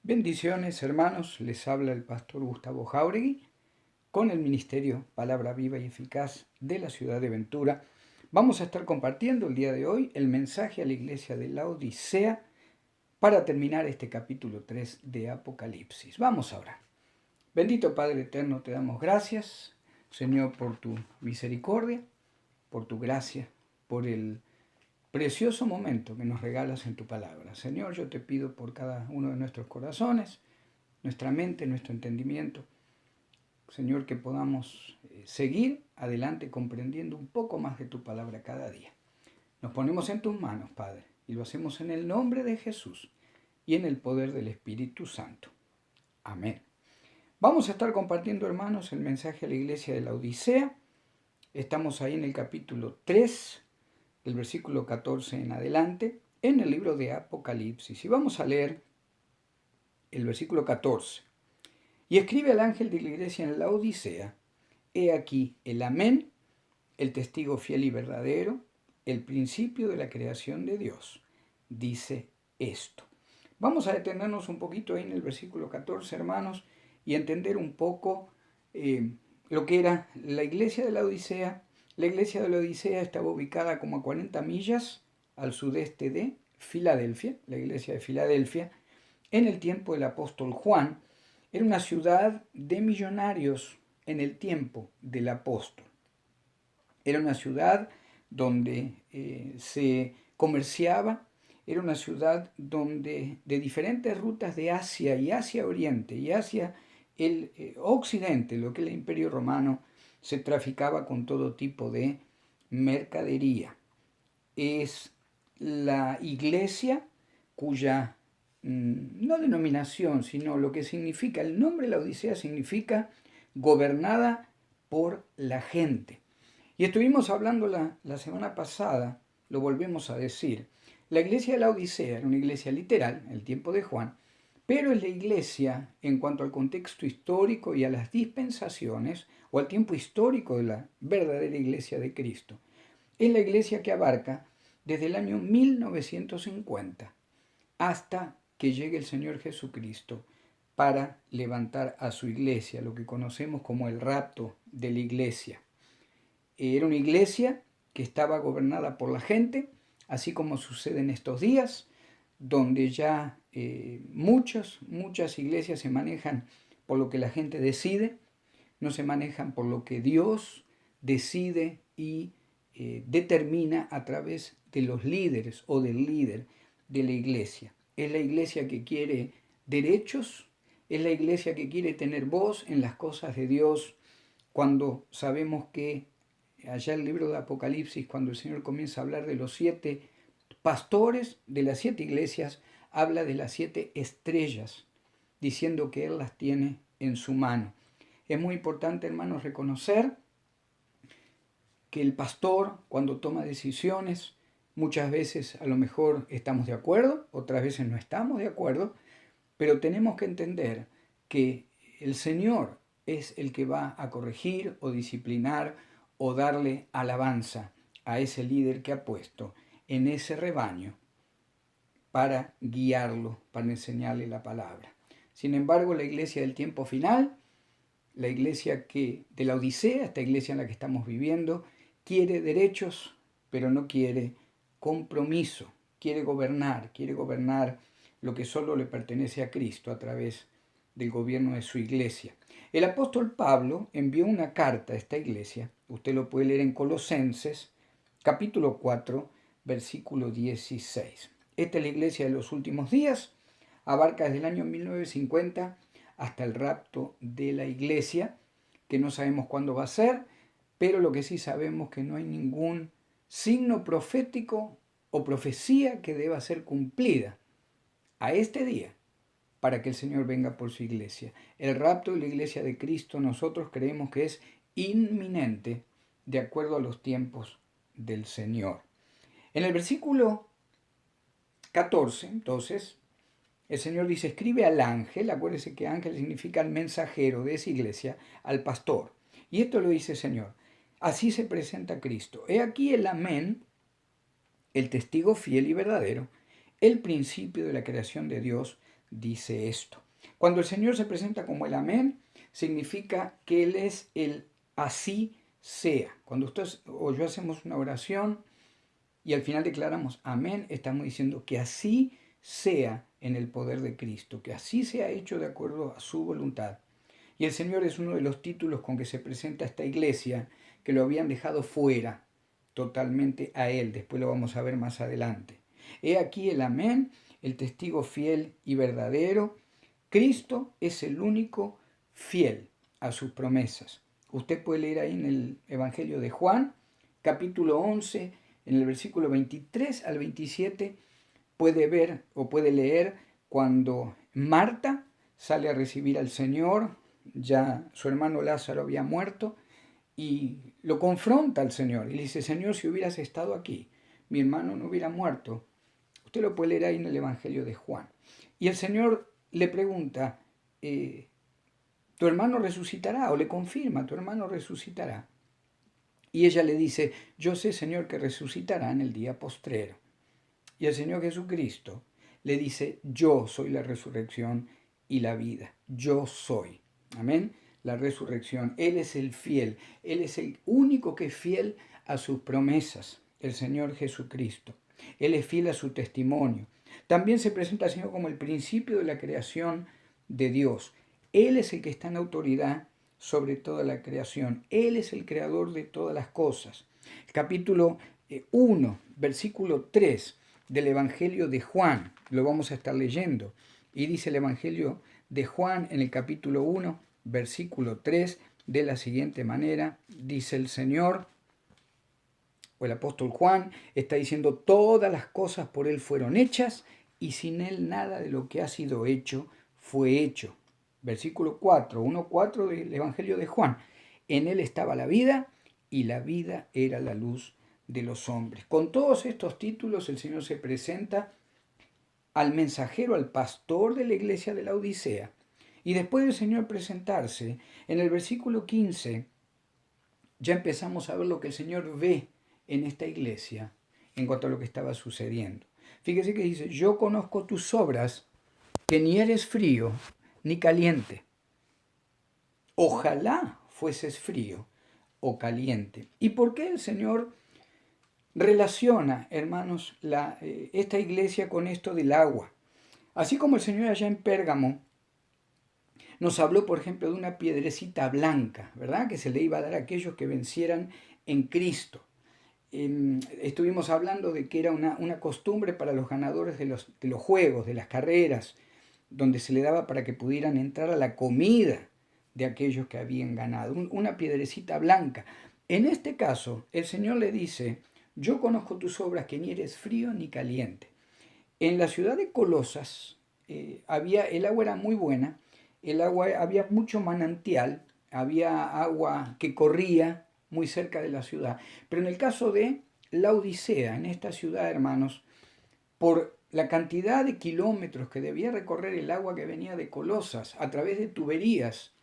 Bendiciones, hermanos. Les habla el pastor Gustavo Jáuregui con el ministerio Palabra Viva y Eficaz de la ciudad de Ventura. Vamos a estar compartiendo el día de hoy el mensaje a la iglesia de la Odisea para terminar este capítulo 3 de Apocalipsis. Vamos a orar. Bendito Padre Eterno, te damos gracias, Señor, por tu misericordia, por tu gracia, por el precioso momento que nos regalas en tu palabra. Señor, yo te pido por cada uno de nuestros corazones, nuestra mente, nuestro entendimiento, Señor, que podamos seguir adelante comprendiendo un poco más de tu palabra cada día. Nos ponemos en tus manos, Padre, y lo hacemos en el nombre de Jesús y en el poder del Espíritu Santo. Amén. Vamos a estar compartiendo, hermanos, el mensaje a la iglesia de la Odisea. Estamos ahí en el capítulo 3, del versículo 14 en adelante, en el libro de Apocalipsis. Y vamos a leer el versículo 14. Y escribe al ángel de la iglesia en la Odisea: He aquí el Amén, el testigo fiel y verdadero, el principio de la creación de Dios. Dice esto. Vamos a detenernos un poquito ahí en el versículo 14, hermanos, y entender un poco lo que era la iglesia de la Odisea. La iglesia de la Odisea estaba ubicada como a 40 millas al sudeste de Filadelfia, la iglesia de Filadelfia. En el tiempo del apóstol Juan, era una ciudad de millonarios en el tiempo del apóstol. Era una ciudad donde se comerciaba, era una ciudad donde de diferentes rutas de Asia y Asia Oriente y hacia el Occidente, lo que es el Imperio Romano, se traficaba con todo tipo de mercadería. Es la iglesia cuya, no denominación, sino lo que significa, el nombre de la Odisea significa gobernada por la gente. Y estuvimos hablando la semana pasada, lo volvemos a decir, la iglesia de la Odisea era una iglesia literal, en el tiempo de Juan, pero es la iglesia en cuanto al contexto histórico y a las dispensaciones, o al tiempo histórico de la verdadera iglesia de Cristo. Es la iglesia que abarca desde el año 1950 hasta que llegue el Señor Jesucristo para levantar a su iglesia, lo que conocemos como el rapto de la iglesia. Era una iglesia que estaba gobernada por la gente, así como sucede en estos días, donde ya muchas iglesias se manejan por lo que la gente decide, no se manejan por lo que Dios decide y determina a través de los líderes o del líder de la iglesia. Es la iglesia que quiere derechos, es la iglesia que quiere tener voz en las cosas de Dios, cuando sabemos que allá en el libro de Apocalipsis, cuando el Señor comienza a hablar de los 7 pastores de las 7 iglesias, habla de las 7 estrellas, diciendo que Él las tiene en su mano. Es muy importante, hermanos, reconocer que el pastor, cuando toma decisiones, muchas veces a lo mejor estamos de acuerdo, otras veces no estamos de acuerdo, pero tenemos que entender que el Señor es el que va a corregir o disciplinar o darle alabanza a ese líder que ha puesto en ese rebaño para guiarlo, para enseñarle la palabra. Sin embargo, la iglesia del tiempo final, la iglesia de la Odisea, esta iglesia en la que estamos viviendo, quiere derechos, pero no quiere compromiso, quiere gobernar lo que solo le pertenece a Cristo a través del gobierno de su iglesia. El apóstol Pablo envió una carta a esta iglesia, usted lo puede leer en Colosenses, capítulo 4, versículo 16. Esta es la iglesia de los últimos días, abarca desde el año 1950 hasta el rapto de la iglesia, que no sabemos cuándo va a ser, pero lo que sí sabemos es que no hay ningún signo profético o profecía que deba ser cumplida a este día para que el Señor venga por su iglesia. El rapto de la iglesia de Cristo nosotros creemos que es inminente de acuerdo a los tiempos del Señor. En el versículo 14, entonces, el Señor dice: escribe al ángel, acuérdese que ángel significa el mensajero de esa iglesia, al pastor. Y esto lo dice el Señor: así se presenta Cristo. He aquí el Amén, el testigo fiel y verdadero, el principio de la creación de Dios. dice esto. Cuando el Señor se presenta como el amén, significa que Él es el así sea. Cuando usted o yo hacemos una oración y al final declaramos amén, estamos diciendo que así sea en el poder de Cristo, que así sea hecho de acuerdo a su voluntad. Y el Señor es uno de los títulos con que se presenta esta iglesia, que lo habían dejado fuera totalmente a Él. Después lo vamos a ver más adelante. He aquí el amén, el testigo fiel y verdadero. Cristo es el único fiel a sus promesas. Usted puede leer ahí en el Evangelio de Juan, capítulo 11, en el versículo 23 al 27, puede ver o puede leer cuando Marta sale a recibir al Señor, ya su hermano Lázaro había muerto, y lo confronta al Señor y le dice: Señor, si hubieras estado aquí, mi hermano no hubiera muerto. Usted lo puede leer ahí en el Evangelio de Juan. Y el Señor le pregunta, ¿tu hermano resucitará? O le confirma, tu hermano resucitará. Y ella le dice: yo sé, Señor, que resucitará en el día postrero. Y el Señor Jesucristo le dice: yo soy la resurrección y la vida. Yo soy. Amén. La resurrección. Él es el fiel. Él es el único que es fiel a sus promesas. El Señor Jesucristo. Él es fiel a su testimonio. También se presenta al Señor como el principio de la creación de Dios. Él es el que está en autoridad sobre toda la creación. Él es el creador de todas las cosas. Capítulo 1, versículo 3 del Evangelio de Juan, lo vamos a estar leyendo. Y dice el Evangelio de Juan en el capítulo 1, versículo 3, de la siguiente manera, dice el Señor, o el apóstol Juan está diciendo: todas las cosas por Él fueron hechas, y sin Él nada de lo que ha sido hecho fue hecho. Versículo 4, 1:4 del Evangelio de Juan. En Él estaba la vida, y la vida era la luz de los hombres. Con todos estos títulos el Señor se presenta al mensajero, al pastor de la iglesia de la Odisea. Y después del Señor presentarse, en el versículo 15, ya empezamos a ver lo que el Señor ve en esta iglesia en cuanto a lo que estaba sucediendo. Fíjese que dice: yo conozco tus obras, que ni eres frío ni caliente. Ojalá fueses frío o caliente. ¿Y por qué el Señor relaciona, hermanos, esta iglesia con esto del agua? Así como el Señor allá en Pérgamo nos habló, por ejemplo, de una piedrecita blanca, ¿verdad?, que se le iba a dar a aquellos que vencieran en Cristo. Estuvimos hablando de que era una costumbre para los ganadores de los juegos, de las carreras, donde se le daba para que pudieran entrar a la comida de aquellos que habían ganado, una piedrecita blanca. En este caso, el Señor le dice: yo conozco tus obras, que ni eres frío ni caliente. En la ciudad de Colosas el agua era muy buena, había mucho manantial, había agua que corría muy cerca de la ciudad. Pero en el caso de la Odisea, en esta ciudad, hermanos, por la cantidad de kilómetros que debía recorrer el agua que venía de Colosas a través de tuberías,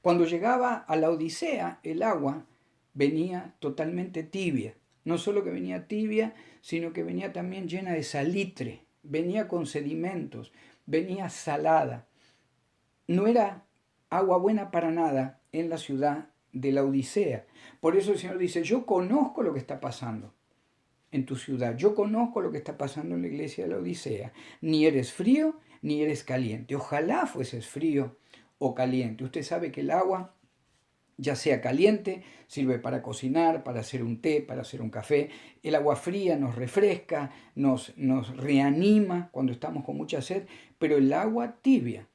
cuando llegaba a la Odisea, el agua venía totalmente tibia. No solo que venía tibia, sino que venía también llena de salitre, venía con sedimentos, venía salada. No era agua buena para nada en la ciudad de la Odisea. Por eso el Señor dice: yo conozco lo que está pasando en tu ciudad, yo conozco lo que está pasando en la iglesia de la Odisea. Ni eres frío ni eres caliente. Ojalá fueses frío o caliente. Usted sabe que el agua, ya sea caliente, sirve para cocinar, para hacer un té, para hacer un café. El agua fría nos refresca, nos reanima cuando estamos con mucha sed, pero el agua tibia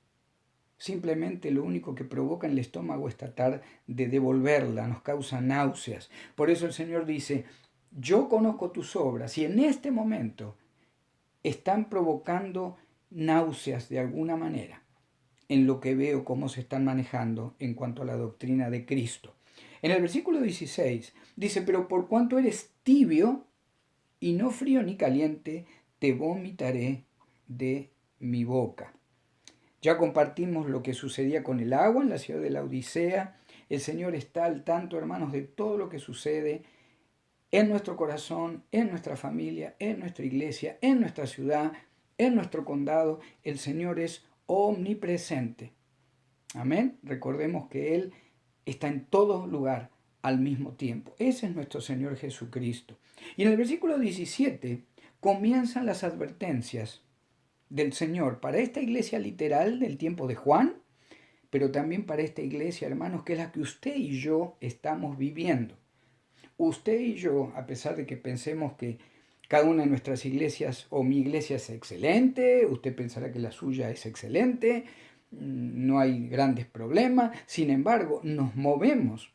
simplemente lo único que provoca en el estómago es tratar de devolverla, nos causa náuseas. Por eso el Señor dice: yo conozco tus obras, y en este momento están provocando náuseas de alguna manera en lo que veo cómo se están manejando en cuanto a la doctrina de Cristo. En el versículo 16 dice: pero por cuanto eres tibio y no frío ni caliente, te vomitaré de mi boca. Ya compartimos lo que sucedía con el agua en la ciudad de la Odisea. El Señor está al tanto, hermanos, de todo lo que sucede en nuestro corazón, en nuestra familia, en nuestra iglesia, en nuestra ciudad, en nuestro condado. El Señor es omnipresente. Amén. Recordemos que Él está en todo lugar al mismo tiempo. Ese es nuestro Señor Jesucristo. Y en el versículo 17 comienzan las advertencias del Señor para esta iglesia literal del tiempo de Juan, pero también para esta iglesia, hermanos, que es la que usted y yo estamos viviendo. Usted y yo, a pesar de que pensemos que cada una de nuestras iglesias o mi iglesia es excelente, usted pensará que la suya es excelente, no hay grandes problemas, sin embargo, nos movemos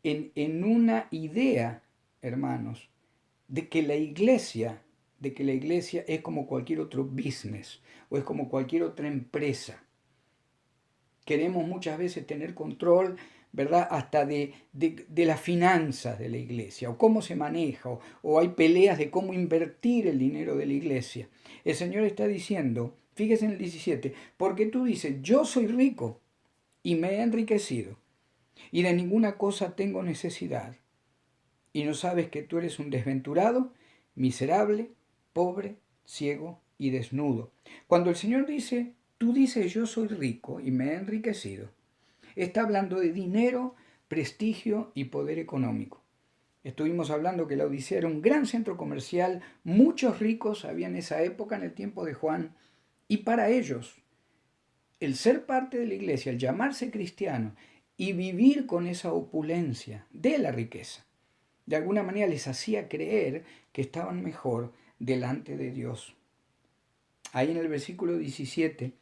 en una idea, hermanos, de que la iglesia es como cualquier otro business o es como cualquier otra empresa. Queremos muchas veces tener control, ¿verdad? Hasta de las finanzas de la iglesia, o cómo se maneja, o hay peleas de cómo invertir el dinero de la iglesia. El Señor está diciendo, fíjese en el 17, porque tú dices, yo soy rico y me he enriquecido, y de ninguna cosa tengo necesidad, y no sabes que tú eres un desventurado, miserable, pobre, ciego y desnudo. Cuando el Señor dice, tú dices, yo soy rico y me he enriquecido, está hablando de dinero, prestigio y poder económico. Estuvimos hablando que la Odisea era un gran centro comercial, muchos ricos había en esa época, en el tiempo de Juan, y para ellos, el ser parte de la iglesia, el llamarse cristiano y vivir con esa opulencia de la riqueza, de alguna manera les hacía creer que estaban mejor delante de Dios. Ahí en el versículo 17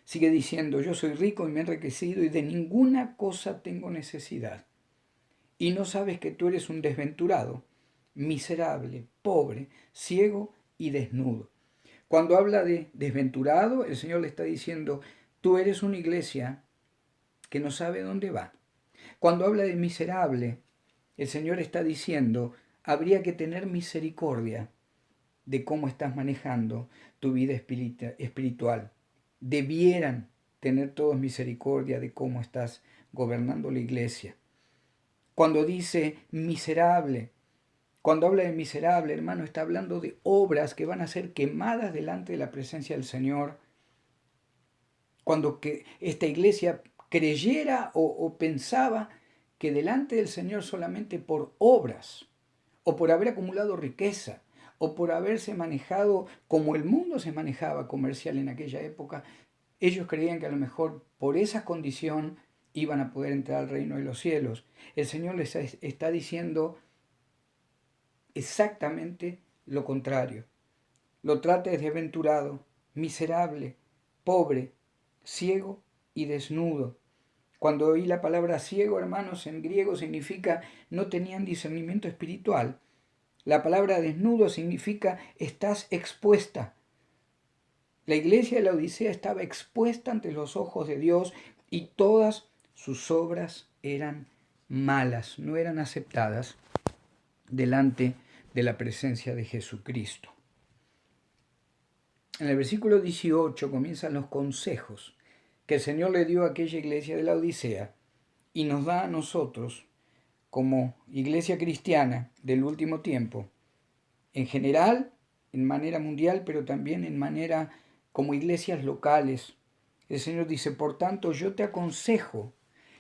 sigue diciendo, yo soy rico y me he enriquecido y de ninguna cosa tengo necesidad. Y no sabes que tú eres un desventurado, miserable, pobre, ciego y desnudo. Cuando habla de desventurado, el Señor le está diciendo, tú eres una iglesia que no sabe dónde va. Cuando habla de miserable, el Señor está diciendo, habría que tener misericordia de cómo estás manejando tu vida espiritual. Debieran tener todos misericordia de cómo estás gobernando la iglesia. Cuando dice miserable, cuando habla de miserable, hermano, está hablando de obras que van a ser quemadas delante de la presencia del Señor. Cuando que esta iglesia creyera o pensaba que delante del Señor solamente por obras, o por haber acumulado riqueza, o por haberse manejado como el mundo se manejaba comercial en aquella época, ellos creían que a lo mejor por esa condición iban a poder entrar al reino de los cielos. El Señor les está diciendo exactamente lo contrario. Lo trata de desventurado, miserable, pobre, ciego y desnudo. Cuando oí la palabra ciego, hermanos, en griego significa no tenían discernimiento espiritual. La palabra desnudo significa estás expuesta. La iglesia de la Odisea estaba expuesta ante los ojos de Dios y todas sus obras eran malas, no eran aceptadas delante de la presencia de Jesucristo. En el versículo 18 comienzan los consejos que el Señor le dio a aquella iglesia de la Odisea y nos da a nosotros como iglesia cristiana del último tiempo, en general, en manera mundial, pero también en manera como iglesias locales. El Señor dice, por tanto, yo te aconsejo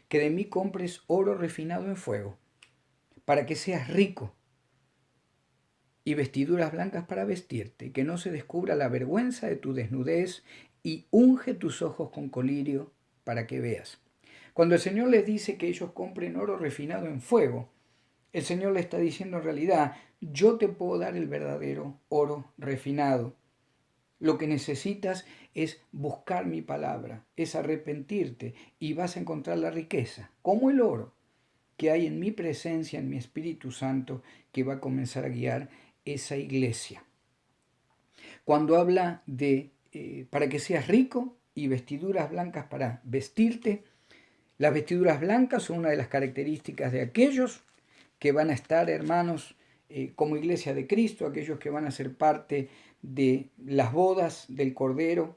que de mí compres oro refinado en fuego, para que seas rico, y vestiduras blancas para vestirte, que no se descubra la vergüenza de tu desnudez, y unge tus ojos con colirio para que veas. Cuando el Señor les dice que ellos compren oro refinado en fuego, el Señor le está diciendo en realidad, yo te puedo dar el verdadero oro refinado. Lo que necesitas es buscar mi palabra, es arrepentirte y vas a encontrar la riqueza, como el oro que hay en mi presencia, en mi Espíritu Santo, que va a comenzar a guiar esa iglesia. Cuando habla de para que seas rico y vestiduras blancas para vestirte, las vestiduras blancas son una de las características de aquellos que van a estar, hermanos, como iglesia de Cristo, aquellos que van a ser parte de las bodas del Cordero.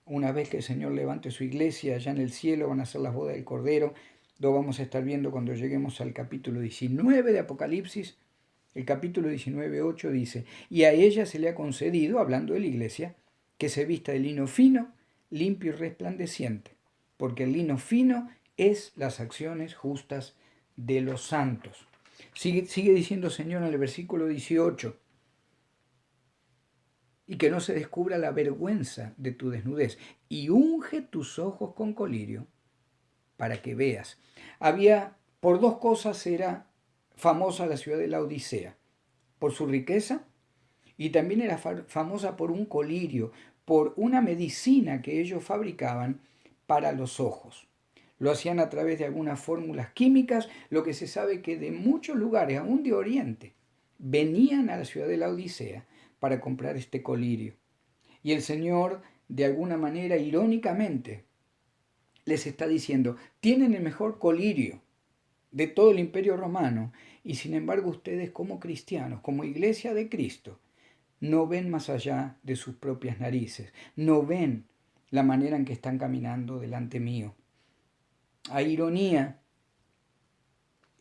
Una vez que el Señor levante su iglesia allá en el cielo, van a ser las bodas del Cordero. Lo vamos a estar viendo cuando lleguemos al capítulo 19 de Apocalipsis. El capítulo 19:8 dice, y a ella se le ha concedido, hablando de la iglesia, que se vista de lino fino, limpio y resplandeciente, porque el lino fino es las acciones justas de los santos. Sigue diciendo Señor en el versículo 18, y que no se descubra la vergüenza de tu desnudez, y unge tus ojos con colirio para que veas. Por dos cosas era famosa la ciudad de la Odisea, por su riqueza, y también era famosa por un colirio, por una medicina que ellos fabricaban para los ojos. Lo hacían a través de algunas fórmulas químicas, lo que se sabe que de muchos lugares, aún de Oriente, venían a la ciudad de la Odisea para comprar este colirio. Y el Señor, de alguna manera, irónicamente, les está diciendo, tienen el mejor colirio de todo el imperio romano, y sin embargo ustedes como cristianos, como iglesia de Cristo, no ven más allá de sus propias narices, no ven la manera en que están caminando delante mío. Hay ironía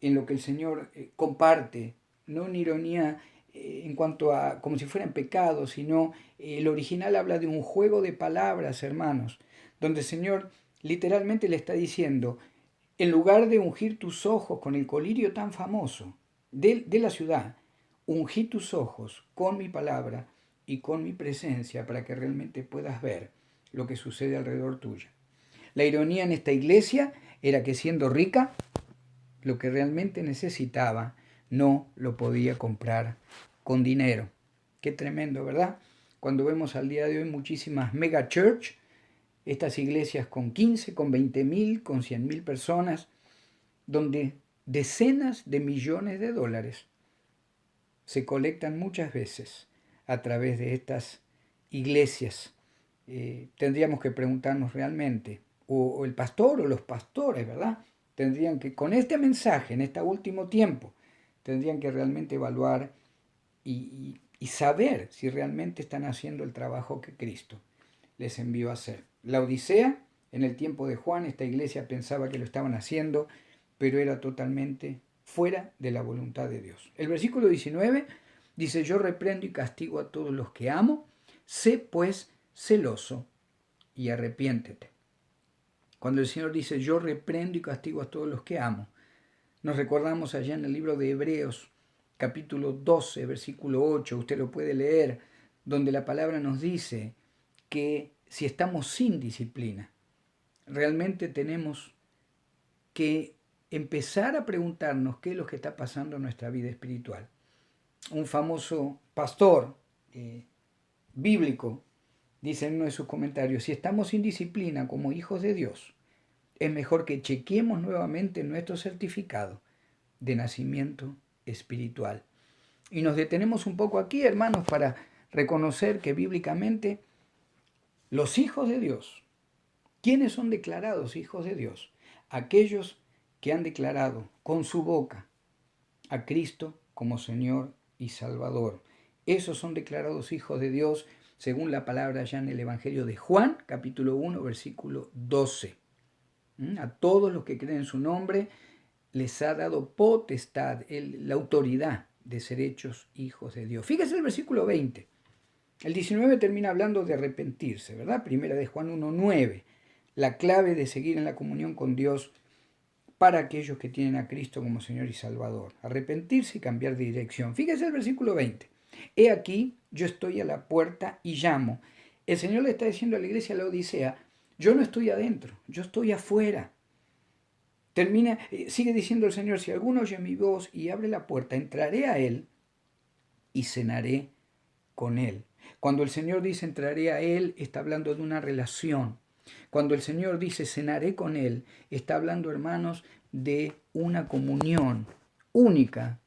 en lo que el Señor comparte, no una ironía en cuanto a como si fueran pecados, sino el original habla de un juego de palabras, hermanos, donde el Señor literalmente le está diciendo, en lugar de ungir tus ojos con el colirio tan famoso de la ciudad, ungí tus ojos con mi palabra y con mi presencia para que realmente puedas ver lo que sucede alrededor tuyo. La ironía en esta iglesia era que siendo rica, lo que realmente necesitaba no lo podía comprar con dinero. Qué tremendo, ¿verdad? Cuando vemos al día de hoy muchísimas mega church, estas iglesias con 15, con 20.000, con 100.000 personas, donde decenas de millones de dólares se colectan muchas veces a través de estas iglesias. Tendríamos que preguntarnos realmente, o el pastor o los pastores, ¿verdad? Tendrían que, con este mensaje, en este último tiempo, tendrían que realmente evaluar y saber si realmente están haciendo el trabajo que Cristo les envió a hacer. La Odisea, en el tiempo de Juan, esta iglesia pensaba que lo estaban haciendo, pero era totalmente fuera de la voluntad de Dios. El versículo 19 dice, yo reprendo y castigo a todos los que amo, sé pues celoso y arrepiéntete. Cuando el Señor dice, yo reprendo y castigo a todos los que amo, nos recordamos allá en el libro de Hebreos, capítulo 12, versículo 8, usted lo puede leer, donde la palabra nos dice que si estamos sin disciplina, realmente tenemos que empezar a preguntarnos qué es lo que está pasando en nuestra vida espiritual. Un famoso pastor bíblico dice en uno de sus comentarios, si estamos sin disciplina como hijos de Dios, es mejor que chequeemos nuevamente nuestro certificado de nacimiento espiritual. Y nos detenemos un poco aquí, hermanos, para reconocer que bíblicamente los hijos de Dios, ¿quiénes son declarados hijos de Dios? Aquellos que han declarado con su boca a Cristo como Señor y Salvador. Esos son declarados hijos de Dios según la palabra ya en el Evangelio de Juan, capítulo 1, versículo 12. A todos los que creen en su nombre les ha dado potestad, la autoridad de ser hechos hijos de Dios. Fíjese el versículo 20. El 19 termina hablando de arrepentirse, ¿verdad? Primera de Juan 1:9. La clave de seguir en la comunión con Dios para aquellos que tienen a Cristo como Señor y Salvador. Arrepentirse y cambiar de dirección. Fíjese el versículo 20. He aquí, yo estoy a la puerta y llamo. El Señor le está diciendo a la iglesia de la Odisea, yo no estoy adentro, yo estoy afuera. Sigue diciendo el Señor, si alguno oye mi voz y abre la puerta, entraré a él y cenaré con él. Cuando el Señor dice entraré a él, está hablando de una relación. Cuando el Señor dice cenaré con él, está hablando, hermanos, de una comunión única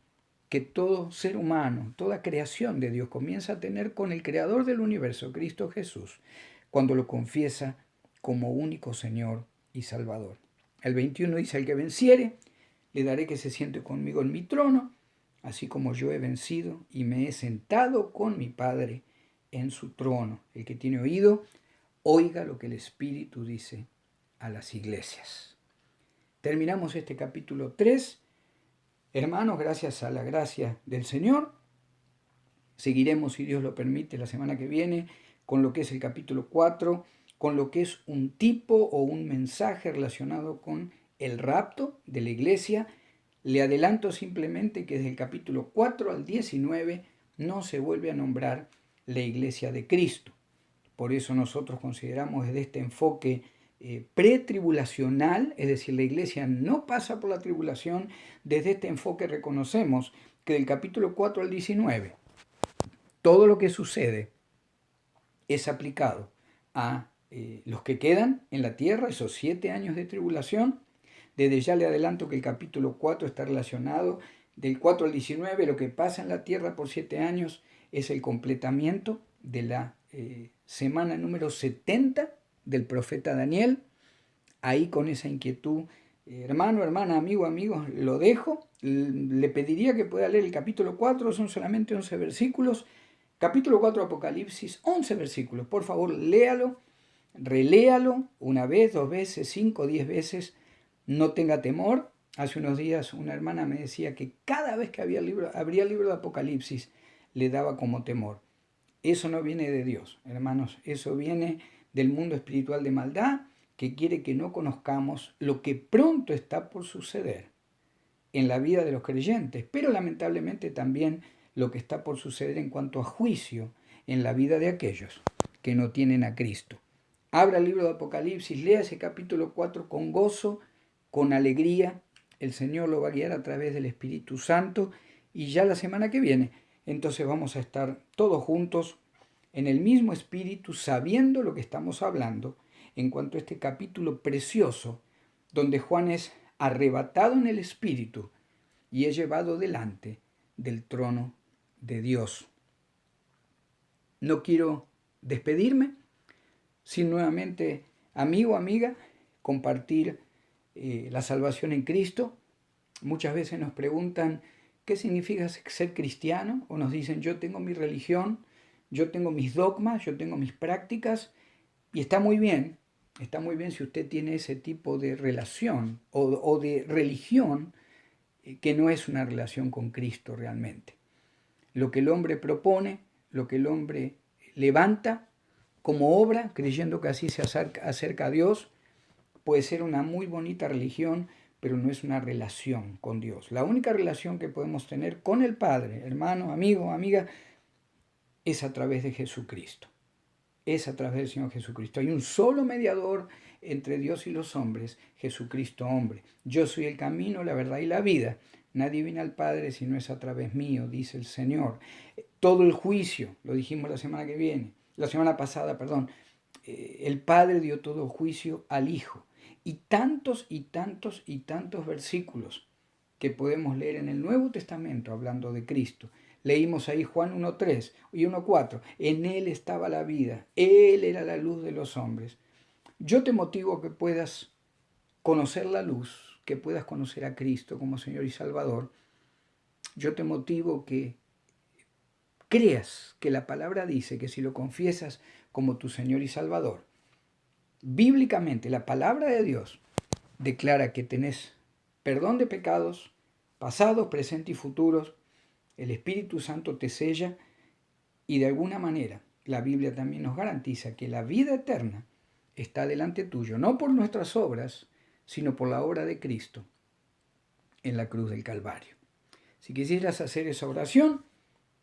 que todo ser humano, toda creación de Dios comienza a tener con el Creador del universo, Cristo Jesús, cuando lo confiesa como único Señor y Salvador. El 21 dice, el que venciere, le daré que se siente conmigo en mi trono, así como yo he vencido y me he sentado con mi Padre en su trono. El que tiene oído, oiga lo que el Espíritu dice a las iglesias. Terminamos este capítulo 3. Hermanos, gracias a la gracia del Señor, seguiremos, si Dios lo permite, la semana que viene con lo que es el capítulo 4, con lo que es un tipo o un mensaje relacionado con el rapto de la iglesia. Le adelanto simplemente que desde el capítulo 4 al 19 no se vuelve a nombrar la iglesia de Cristo. Por eso nosotros consideramos desde este enfoque pretribulacional, es decir, la iglesia no pasa por la tribulación. Desde este enfoque reconocemos que del capítulo 4 al 19 todo lo que sucede es aplicado a los que quedan en la tierra, esos 7 años de tribulación. Desde ya le adelanto que el capítulo 4 está relacionado del 4 al 19, lo que pasa en la tierra por 7 años es el completamiento de la semana número 70 del profeta Daniel. Ahí con esa inquietud, hermano, hermana, amigo, amigos, lo dejo. Le pediría que pueda leer el capítulo 4, son solamente 11 versículos. Capítulo 4 Apocalipsis, 11 versículos. Por favor, léalo, reléalo una vez, 2 veces, 5, 10 veces. No tenga temor. Hace unos días una hermana me decía que cada vez que abría el libro de Apocalipsis le daba como temor. Eso no viene de Dios, hermanos. Eso viene del mundo espiritual de maldad que quiere que no conozcamos lo que pronto está por suceder en la vida de los creyentes, pero lamentablemente también lo que está por suceder en cuanto a juicio en la vida de aquellos que no tienen a Cristo. Abra el libro de Apocalipsis, lea ese capítulo 4 con gozo, con alegría. El Señor lo va a guiar a través del Espíritu Santo y ya la semana que viene, entonces vamos a estar todos juntos en el mismo espíritu, sabiendo lo que estamos hablando en cuanto a este capítulo precioso, donde Juan es arrebatado en el espíritu y es llevado delante del trono de Dios. No quiero despedirme sin nuevamente, amigo, amiga, compartir la salvación en Cristo. Muchas veces nos preguntan qué significa ser cristiano, o nos dicen yo tengo mi religión, yo tengo mis dogmas, yo tengo mis prácticas, y está muy bien si usted tiene ese tipo de relación o de religión que no es una relación con Cristo realmente. Lo que el hombre propone, lo que el hombre levanta como obra, creyendo que así se acerca a Dios, puede ser una muy bonita religión, pero no es una relación con Dios. La única relación que podemos tener con el Padre, hermano, amigo, amiga, es a través de Jesucristo. Es a través del Señor Jesucristo. Hay un solo mediador entre Dios y los hombres, Jesucristo hombre. Yo soy el camino, la verdad y la vida. Nadie viene al Padre si no es a través mío, dice el Señor. Todo el juicio, lo dijimos la semana pasada, el Padre dio todo el juicio al Hijo. Y tantos y tantos y tantos versículos que podemos leer en el Nuevo Testamento hablando de Cristo. Leímos ahí Juan 1.3 y 1.4. En Él estaba la vida. Él era la luz de los hombres. Yo te motivo a que puedas conocer la luz, que puedas conocer a Cristo como Señor y Salvador. Yo te motivo que creas que la palabra dice que si lo confiesas como tu Señor y Salvador, bíblicamente la palabra de Dios declara que tenés perdón de pecados, pasados, presentes y futuros. El Espíritu Santo te sella y de alguna manera la Biblia también nos garantiza que la vida eterna está delante tuyo, no por nuestras obras, sino por la obra de Cristo en la cruz del Calvario. Si quisieras hacer esa oración,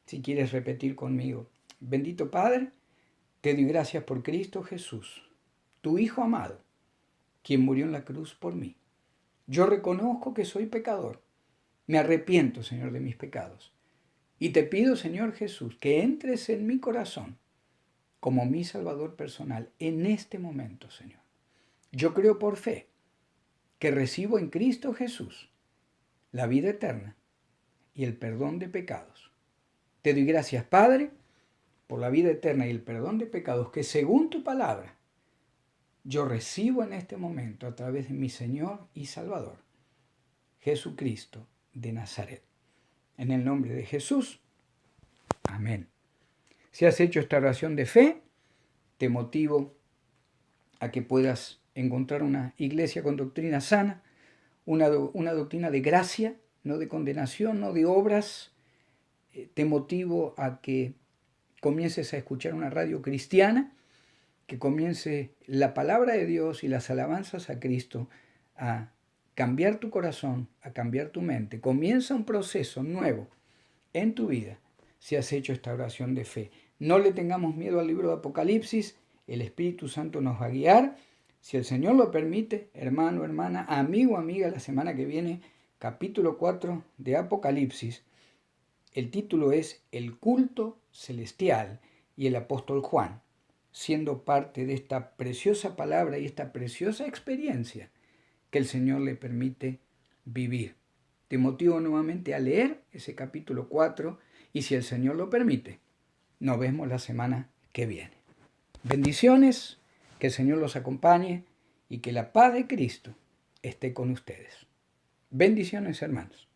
si quieres repetir conmigo, bendito Padre, te doy gracias por Cristo Jesús, tu Hijo amado, quien murió en la cruz por mí. Yo reconozco que soy pecador. Me arrepiento, Señor, de mis pecados. Y te pido, Señor Jesús, que entres en mi corazón como mi Salvador personal en este momento, Señor. Yo creo por fe que recibo en Cristo Jesús la vida eterna y el perdón de pecados. Te doy gracias, Padre, por la vida eterna y el perdón de pecados que según tu palabra yo recibo en este momento a través de mi Señor y Salvador, Jesucristo de Nazaret. En el nombre de Jesús. Amén. Si has hecho esta oración de fe, te motivo a que puedas encontrar una iglesia con doctrina sana, una doctrina de gracia, no de condenación, no de obras. Te motivo a que comiences a escuchar una radio cristiana, que comience la palabra de Dios y las alabanzas a Cristo a cambiar tu corazón, a cambiar tu mente. Comienza un proceso nuevo en tu vida si has hecho esta oración de fe. No le tengamos miedo al libro de Apocalipsis, el Espíritu Santo nos va a guiar. Si el Señor lo permite, hermano, hermana, amigo, amiga, la semana que viene, capítulo 4 de Apocalipsis. El título es El culto celestial y el apóstol Juan, siendo parte de esta preciosa palabra y esta preciosa experiencia que el Señor le permite vivir. Te motivo nuevamente a leer ese capítulo 4 y si el Señor lo permite, nos vemos la semana que viene. Bendiciones, que el Señor los acompañe y que la paz de Cristo esté con ustedes. Bendiciones, hermanos.